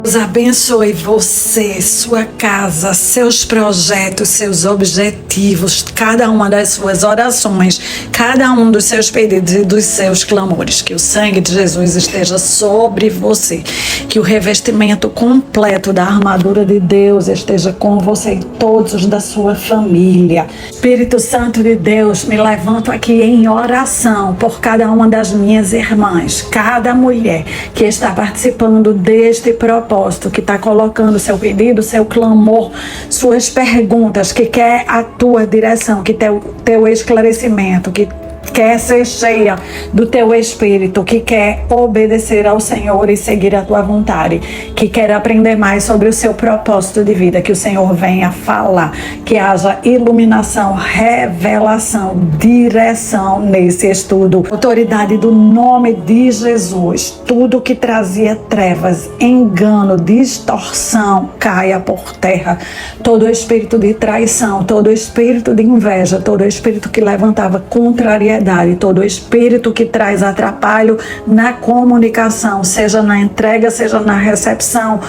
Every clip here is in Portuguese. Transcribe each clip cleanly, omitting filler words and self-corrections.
Deus abençoe você, sua casa, seus projetos, seus objetivos, cada uma das suas orações, cada um dos seus pedidos e dos seus clamores. Que o sangue de Jesus esteja sobre você, que o revestimento completo da armadura de Deus esteja com você e todos os da sua família. Espírito Santo de Deus, me levanto aqui em oração por cada uma das minhas irmãs, cada mulher que está participando deste propósito, que está colocando seu pedido, seu clamor, suas perguntas, que quer a tua direção, que quer o teu esclarecimento, que quer ser cheia do teu espírito, que quer obedecer ao Senhor e seguir a tua vontade, que quer aprender mais sobre o seu propósito de vida, que o Senhor venha falar, que haja iluminação, revelação, direção nesse estudo. Autoridade do nome de Jesus, tudo que trazia trevas, engano, distorção, caia por terra. Todo espírito de traição, todo espírito de inveja, todo espírito que levantava contrariedade, todo espírito que traz atrapalho na comunicação, seja na entrega, seja na recepção,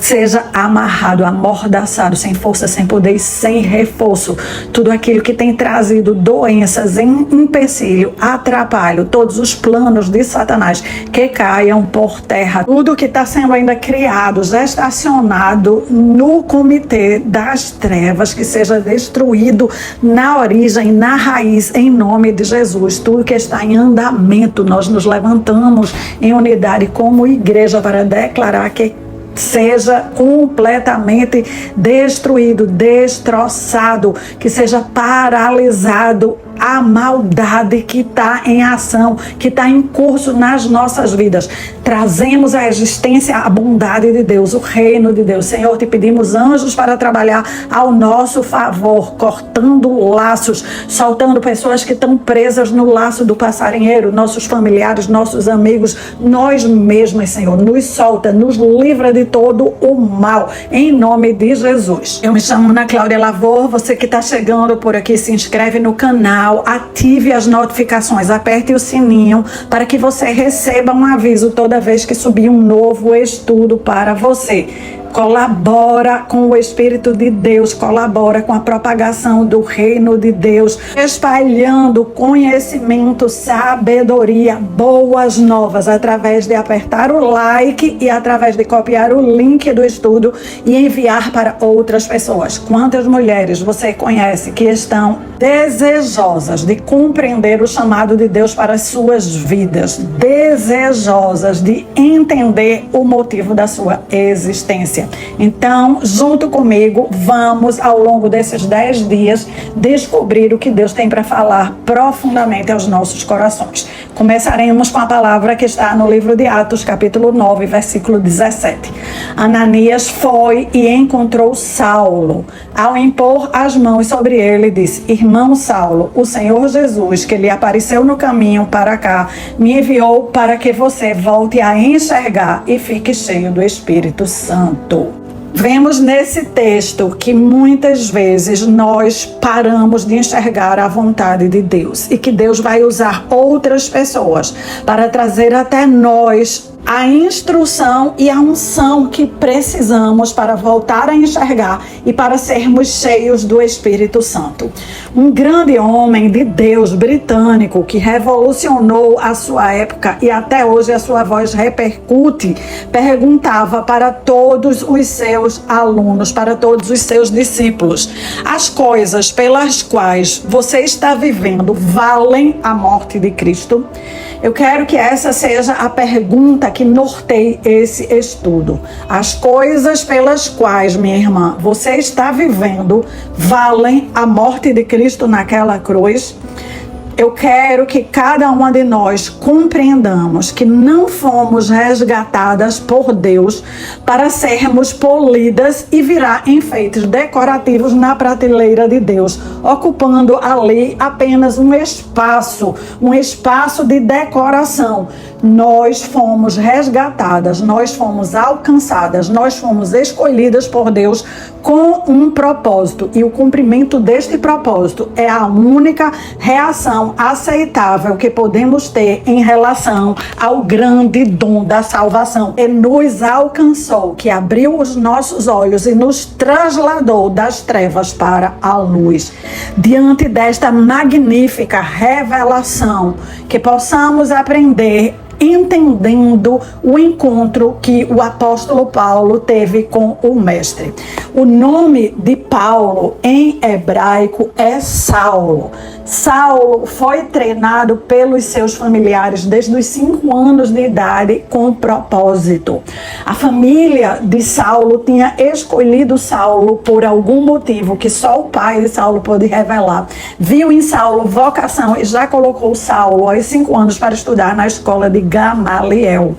seja amarrado, amordaçado, sem força, sem poder e sem reforço. Tudo aquilo que tem trazido doenças, empecilho, atrapalho, todos os planos de Satanás, que caiam por terra. Tudo que está sendo ainda criado, gestacionado no comitê das trevas, que seja destruído na origem, na raiz, em nome de Jesus. Tudo que está em andamento, nós nos levantamos em unidade como igreja para declarar que seja completamente destruído, destroçado, que seja paralisado a maldade que está em ação, que está em curso nas nossas vidas. Trazemos à existência a bondade de Deus, o reino de Deus. Senhor, te pedimos anjos para trabalhar ao nosso favor, cortando laços, soltando pessoas que estão presas no laço do passarinheiro, nossos familiares, nossos amigos, nós mesmos, Senhor. Nos solta, nos livra de todo o mal, em nome de Jesus. Eu me chamo Ana Cláudia Lavor, você que está chegando por aqui, se inscreve no canal, ative as notificações, aperte o sininho para que você receba um aviso toda vez que subir um novo estudo para você. Colabora com o Espírito de Deus, colabora com a propagação do reino de Deus, espalhando conhecimento, sabedoria, boas novas, através de apertar o like e através de copiar o link do estudo e enviar para outras pessoas. Quantas mulheres você conhece que estão desejosas de compreender o chamado de Deus para as suas vidas, desejosas de entender o motivo da sua existência? Então, junto comigo, vamos ao longo desses 10 dias descobrir o que Deus tem para falar profundamente aos nossos corações. Começaremos com a palavra que está no livro de Atos, capítulo 9, versículo 17. Ananias foi e encontrou Saulo. Ao impor as mãos sobre ele, disse: Irmão Saulo, o Senhor Jesus, que lhe apareceu no caminho para cá, me enviou para que você volte a enxergar e fique cheio do Espírito Santo. Vemos nesse texto que muitas vezes nós paramos de enxergar a vontade de Deus e que Deus vai usar outras pessoas para trazer até nós a instrução e a unção que precisamos para voltar a enxergar e para sermos cheios do Espírito Santo. Um grande homem de Deus britânico que revolucionou a sua época e até hoje a sua voz repercute, perguntava para todos os seus alunos, para todos os seus discípulos: as coisas pelas quais você está vivendo valem a morte de Cristo? Eu quero que essa seja a pergunta que norteie esse estudo. As coisas pelas quais, minha irmã, você está vivendo valem a morte de Cristo naquela cruz? Eu quero que cada uma de nós compreendamos que não fomos resgatadas por Deus para sermos polidas e virar enfeites decorativos na prateleira de Deus, ocupando ali apenas um espaço de decoração. Nós fomos resgatadas, nós fomos alcançadas, nós fomos escolhidas por Deus com um propósito. E o cumprimento deste propósito é a única reação aceitável que podemos ter em relação ao grande dom da salvação. E nos alcançou, que abriu os nossos olhos e nos trasladou das trevas para a luz. Diante desta magnífica revelação, que possamos aprender entendendo o encontro que o apóstolo Paulo teve com o mestre. O nome de Paulo em hebraico é Saulo. Saulo foi treinado pelos seus familiares desde os 5 anos de idade com propósito. A família de Saulo tinha escolhido Saulo por algum motivo que só o pai de Saulo pôde revelar. Viu em Saulo vocação e já colocou Saulo aos 5 anos para estudar na escola de Gamaliel.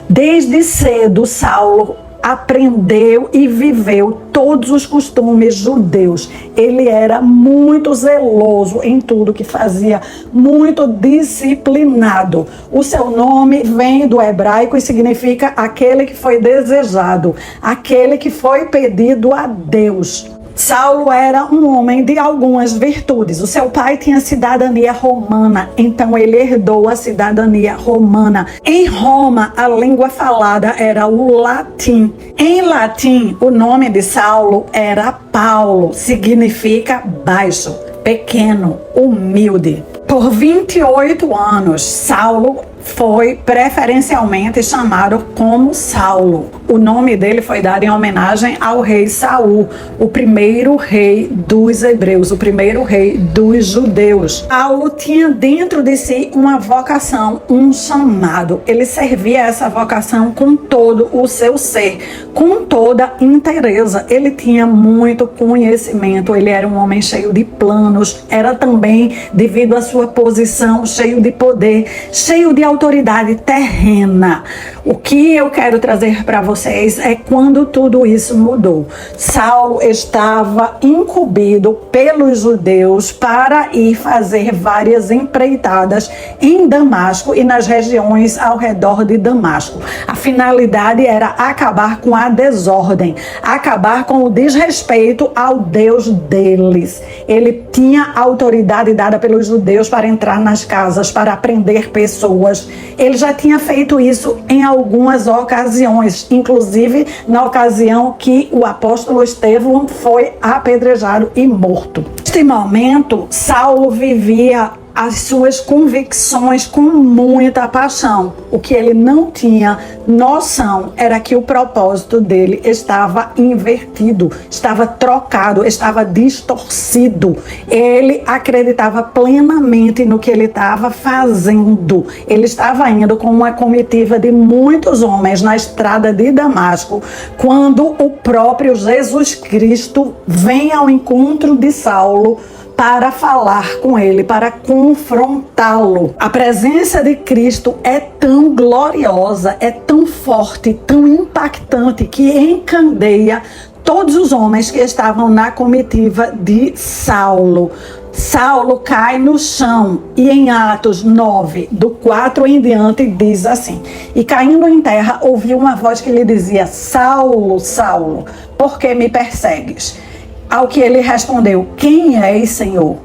Desde cedo, Saulo aprendeu e viveu todos os costumes judeus. Ele era muito zeloso em tudo que fazia, muito disciplinado. O seu nome vem do hebraico e significa aquele que foi desejado, aquele que foi pedido a Deus. Saulo era um homem de algumas virtudes. O seu pai tinha cidadania romana, então ele herdou a cidadania romana. Em Roma, a língua falada era o latim. Em latim, o nome de Saulo era Paulo, significa baixo, pequeno, humilde. Por 28 anos, Saulo foi preferencialmente chamado como Saulo. O nome dele foi dado em homenagem ao rei Saul, o primeiro rei dos hebreus, o primeiro rei dos judeus. Saulo tinha dentro de si uma vocação, um chamado. Ele servia essa vocação com todo o seu ser, com toda inteireza. Ele tinha muito conhecimento, ele era um homem cheio de planos, era também, devido à sua posição, cheio de poder, cheio de autoridade terrena. O que eu quero trazer para vocês é quando tudo isso mudou. Saulo estava incumbido pelos judeus para ir fazer várias empreitadas em Damasco e nas regiões ao redor de Damasco. A finalidade era acabar com a desordem, acabar com o desrespeito ao Deus deles. Ele tinha autoridade dada pelos judeus para entrar nas casas, para prender pessoas. Ele já tinha feito isso em algumas ocasiões, inclusive na ocasião que o apóstolo Estevão foi apedrejado e morto. Neste momento, Saulo vivia as suas convicções com muita paixão. O que ele não tinha noção era que o propósito dele estava invertido, estava trocado, estava distorcido. Ele acreditava plenamente no que ele estava fazendo. Ele estava indo com uma comitiva de muitos homens na estrada de Damasco, quando o próprio Jesus Cristo vem ao encontro de Saulo para falar com ele, para confrontá-lo. A presença de Cristo é tão gloriosa, é tão forte, tão impactante, que encandeia todos os homens que estavam na comitiva de Saulo. Saulo cai no chão e em Atos 9, do 4 em diante, diz assim: e caindo em terra, ouviu uma voz que lhe dizia: Saulo, Saulo, por que me persegues? Ao que ele respondeu: quem és, Senhor?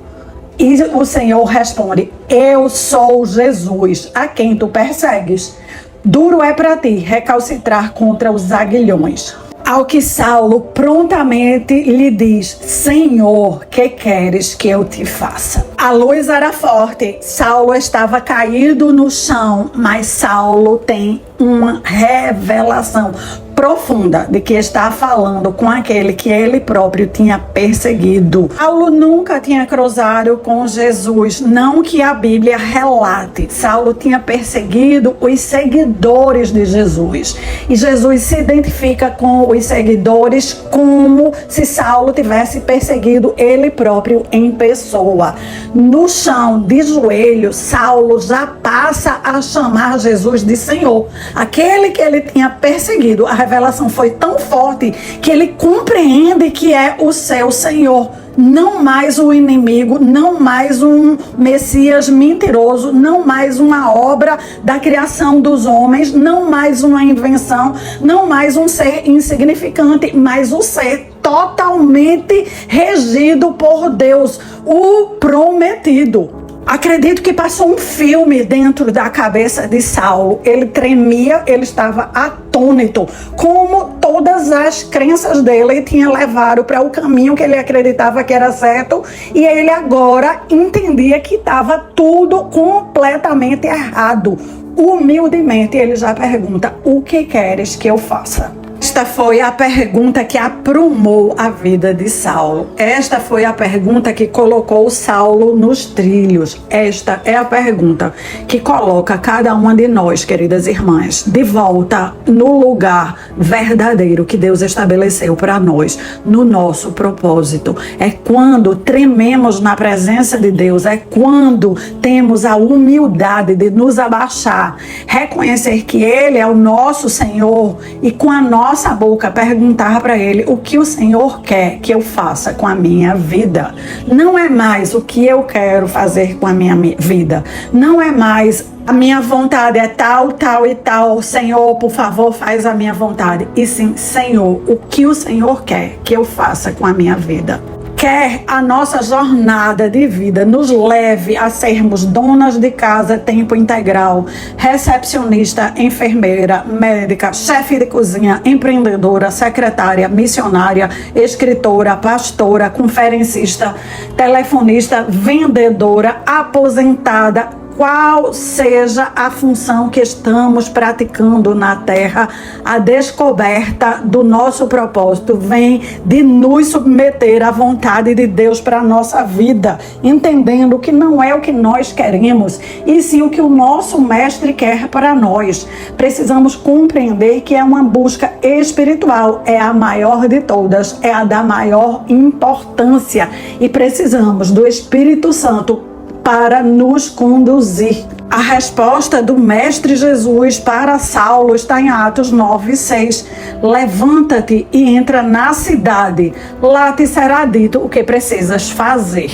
E o Senhor responde: eu sou Jesus, a quem tu persegues. Duro é para ti recalcitrar contra os aguilhões. Ao que Saulo prontamente lhe diz: Senhor, que queres que eu te faça? A luz era forte, Saulo estava caído no chão, mas Saulo tem uma revelação profunda de que está falando com aquele que ele próprio tinha perseguido. Saulo nunca tinha cruzado com Jesus, não que a Bíblia relate. Saulo tinha perseguido os seguidores de Jesus. E Jesus se identifica com os seguidores como se Saulo tivesse perseguido ele próprio em pessoa. No chão, de joelho, Saulo já passa a chamar Jesus de Senhor. Aquele que ele tinha perseguido. A revelação foi tão forte que ele compreende que é o seu Senhor. Não mais o inimigo, não mais um Messias mentiroso, não mais uma obra da criação dos homens, não mais uma invenção, não mais um ser insignificante, mas o ser totalmente regido por Deus, o prometido. Acredito que passou um filme dentro da cabeça de Saulo. Ele tremia, ele estava atônito, como todas as crenças dele tinham levado para o caminho que ele acreditava que era certo, e ele agora entendia que estava tudo completamente errado. Humildemente ele já pergunta: o que queres que eu faça? Esta foi a pergunta que aprumou a vida de Saulo. Esta foi a pergunta que colocou Saulo nos trilhos. Esta é a pergunta que coloca cada uma de nós, queridas irmãs, de volta no lugar verdadeiro que Deus estabeleceu para nós, no nosso propósito. É quando trememos na presença de Deus, é quando temos a humildade de nos abaixar, reconhecer que Ele é o nosso Senhor e com a nossa boca perguntar para Ele o que o Senhor quer que eu faça com a minha vida. Não é mais o que eu quero fazer com a minha vida. Não é mais a minha vontade é tal, tal e tal. Senhor, por favor, faz a minha vontade. E sim, Senhor, o que o Senhor quer que eu faça com a minha vida. Quer a nossa jornada de vida nos leve a sermos donas de casa tempo integral, recepcionista, enfermeira, médica, chefe de cozinha, empreendedora, secretária, missionária, escritora, pastora, conferencista, telefonista, vendedora, aposentada, qual seja a função que estamos praticando na Terra, a descoberta do nosso propósito vem de nos submeter à vontade de Deus para a nossa vida, entendendo que não é o que nós queremos, e sim o que o nosso Mestre quer para nós. Precisamos compreender que é uma busca espiritual, é a maior de todas, é a da maior importância, e precisamos do Espírito Santo para nos conduzir. A resposta do Mestre Jesus para Saulo está em Atos 9:6. Levanta-te e entra na cidade. Lá te será dito o que precisas fazer.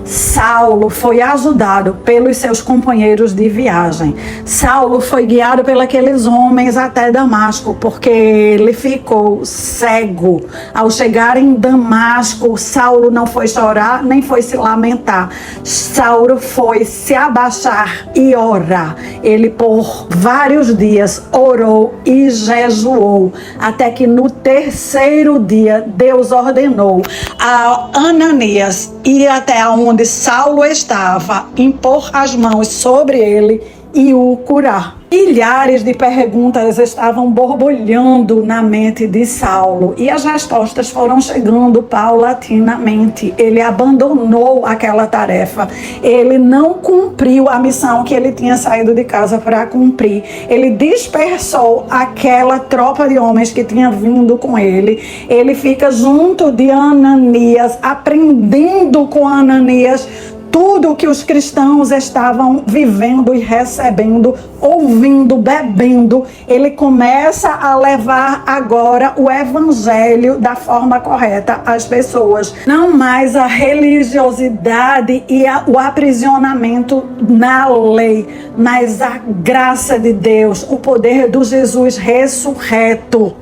Saulo foi ajudado pelos seus companheiros de viagem. Saulo foi guiado pelos homens até Damasco, porque ele ficou cego. Ao chegar em Damasco, Saulo não foi chorar, nem foi se lamentar. Saulo foi se abaixar e orar. Ele por vários dias orou e jejuou, até que no terceiro dia Deus ordenou a Ananias ir até onde Saulo estava, impor as mãos sobre ele e o curar. Milhares de perguntas estavam borbulhando na mente de Saulo e as respostas foram chegando paulatinamente. Ele abandonou aquela tarefa, ele não cumpriu a missão que ele tinha saído de casa para cumprir. Ele dispersou aquela tropa de homens que tinha vindo com ele. Ele fica junto de Ananias, aprendendo com Ananias tudo o que os cristãos estavam vivendo e recebendo, ouvindo, bebendo. Ele começa a levar agora o evangelho da forma correta às pessoas. Não mais a religiosidade e o aprisionamento na lei, mas a graça de Deus, o poder do Jesus ressurreto.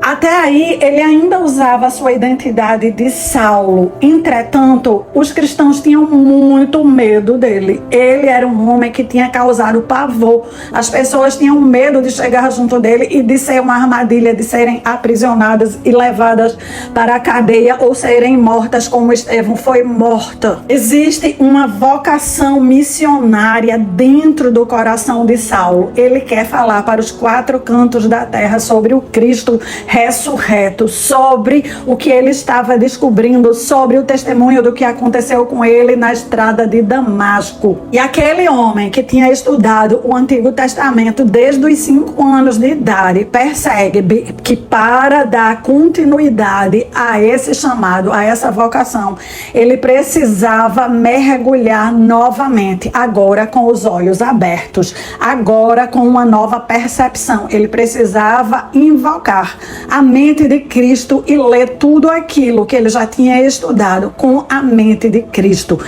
Até aí, ele ainda usava a sua identidade de Saulo. Entretanto, os cristãos tinham muito medo dele. Ele era um homem que tinha causado pavor. As pessoas tinham medo de chegar junto dele e de ser uma armadilha, de serem aprisionadas e levadas para a cadeia ou serem mortas como Estevão foi morta. Existe uma vocação missionária dentro do coração de Saulo. Ele quer falar para os quatro cantos da terra sobre o Cristo ressurreto, sobre o que ele estava descobrindo, sobre o testemunho do que aconteceu com ele na estrada de Damasco. E aquele homem que tinha estudado o Antigo Testamento desde os 5 anos de idade, percebe que para dar continuidade a esse chamado, a essa vocação, ele precisava mergulhar novamente, agora com os olhos abertos, agora com uma nova percepção. Ele precisava invocar a mente de Cristo e ler tudo aquilo que ele já tinha estudado com a mente de Cristo.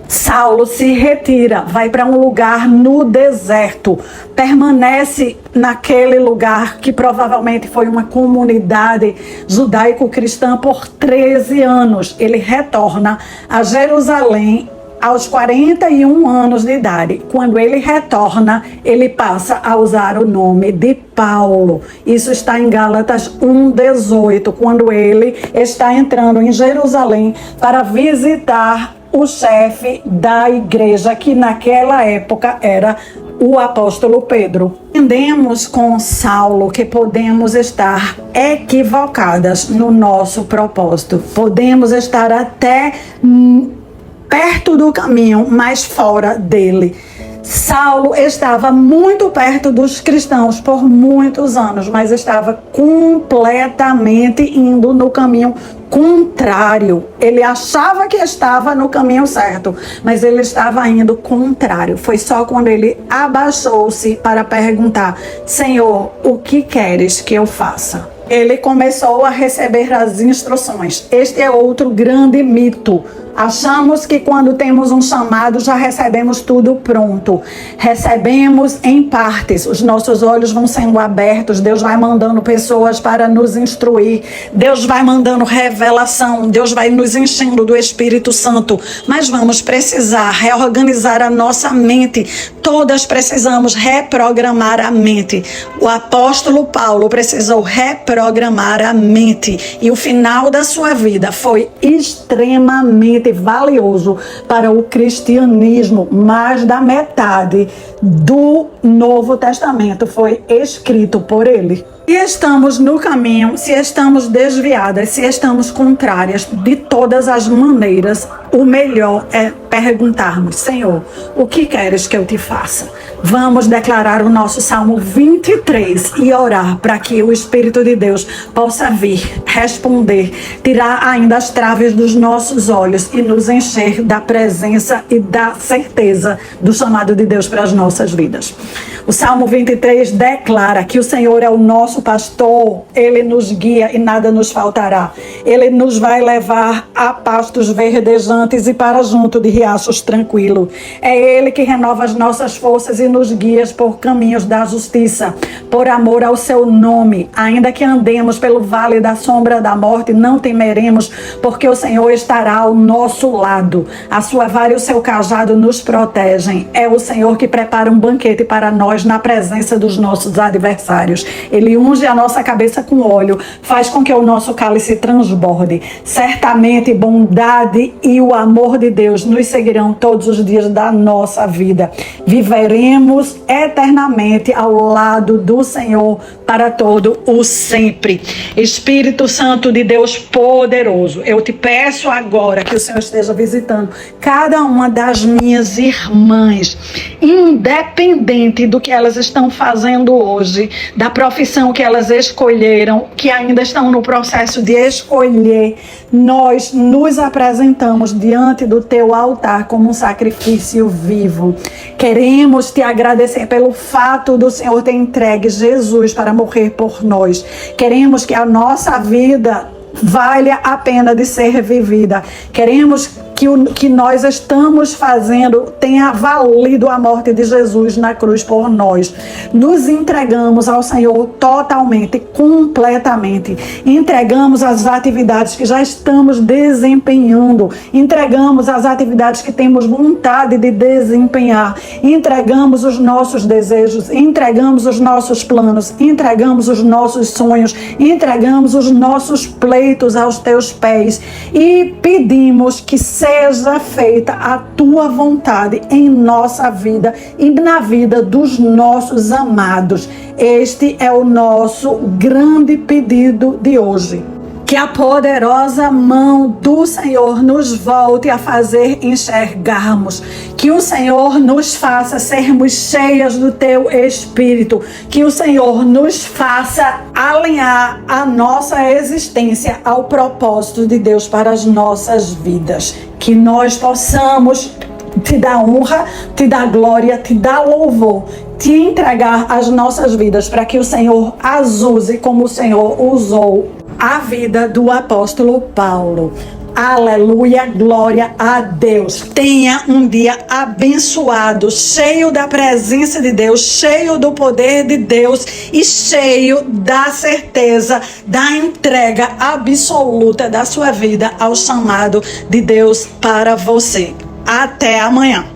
Saulo se retira, vai para um lugar no deserto, permanece naquele lugar que provavelmente foi uma comunidade judaico-cristã por 13 anos. Ele retorna a Jerusalém aos 41 anos de idade. Quando ele retorna, ele passa a usar o nome de Paulo. Isso está em Gálatas 1:18, quando ele está entrando em Jerusalém para visitar o chefe da igreja, que naquela época era o apóstolo Pedro. Entendemos com Saulo que podemos estar equivocadas no nosso propósito. Podemos estar até perto do caminho, mas fora dele. Saulo estava muito perto dos cristãos por muitos anos, mas estava completamente indo no caminho contrário. Ele achava que estava no caminho certo, mas ele estava indo contrário. Foi só quando ele abaixou-se para perguntar: Senhor, o que queres que eu faça? Ele começou a receber as instruções. Este é outro grande mito. Achamos que quando temos um chamado já recebemos tudo pronto. Recebemos em partes. Os nossos olhos vão sendo abertos. Deus vai mandando pessoas para nos instruir. Deus vai mandando revelação. Deus vai nos enchendo do Espírito Santo. Mas vamos precisar reorganizar a nossa mente. Todas precisamos reprogramar a mente. O apóstolo Paulo precisou reprogramar a mente. E o final da sua vida foi extremamente valioso para o cristianismo. Mais da metade do Novo Testamento foi escrito por ele. Se estamos no caminho, se estamos desviadas, se estamos contrárias, de todas as maneiras, o melhor é perguntarmos: Senhor, o que queres que eu te faça? Vamos declarar o nosso Salmo 23 e orar para que o Espírito de Deus possa vir, responder, tirar ainda as traves dos nossos olhos e nos encher da presença e da certeza do chamado de Deus para as nossas vidas. O Salmo 23 declara que o Senhor é o nosso pastor, Ele nos guia e nada nos faltará. Ele nos vai levar a pastos verdejantes e para junto de riachos tranquilos. É Ele que renova as nossas forças e nos guia por caminhos da justiça, por amor ao seu nome. Ainda que andemos pelo vale da sombra da morte, não temeremos, porque o Senhor estará ao nosso lado. A sua vara e o seu cajado nos protegem. É o Senhor que prepara um banquete para nós na presença dos nossos adversários. Ele unge a nossa cabeça com óleo, faz com que o nosso cálice transborde. Certamente bondade e o amor de Deus nos seguirão todos os dias da nossa vida. Viveremos eternamente ao lado do Senhor para todo o sempre. Espírito Santo de Deus poderoso, eu te peço agora que o Senhor esteja visitando cada uma das minhas irmãs, independente do que elas estão fazendo hoje, da profissão que elas escolheram, que ainda estão no processo de escolher. Nós nos apresentamos diante do teu altar como um sacrifício vivo. Queremos te agradecer pelo fato do Senhor ter entregue Jesus para morrer por nós. Queremos que a nossa vida valha a pena de ser vivida. Queremos que o que nós estamos fazendo tenha valido a morte de Jesus na cruz por nós. Nos entregamos ao Senhor totalmente, completamente. Entregamos as atividades que já estamos desempenhando. Entregamos as atividades que temos vontade de desempenhar. Entregamos os nossos desejos. Entregamos os nossos planos. Entregamos os nossos sonhos. Entregamos os nossos pleitos aos teus pés. E pedimos que seja feita a tua vontade em nossa vida e na vida dos nossos amados. Este é o nosso grande pedido de hoje. Que a poderosa mão do Senhor nos volte a fazer enxergarmos. Que o Senhor nos faça sermos cheias do teu Espírito. Que o Senhor nos faça alinhar a nossa existência ao propósito de Deus para as nossas vidas. Que nós possamos te dar honra, te dar glória, te dar louvor, te entregar as nossas vidas para que o Senhor as use como o Senhor usou a vida do apóstolo Paulo. Aleluia, glória a Deus. Tenha um dia abençoado, cheio da presença de Deus, cheio do poder de Deus e cheio da certeza da entrega absoluta da sua vida ao chamado de Deus para você. Até amanhã.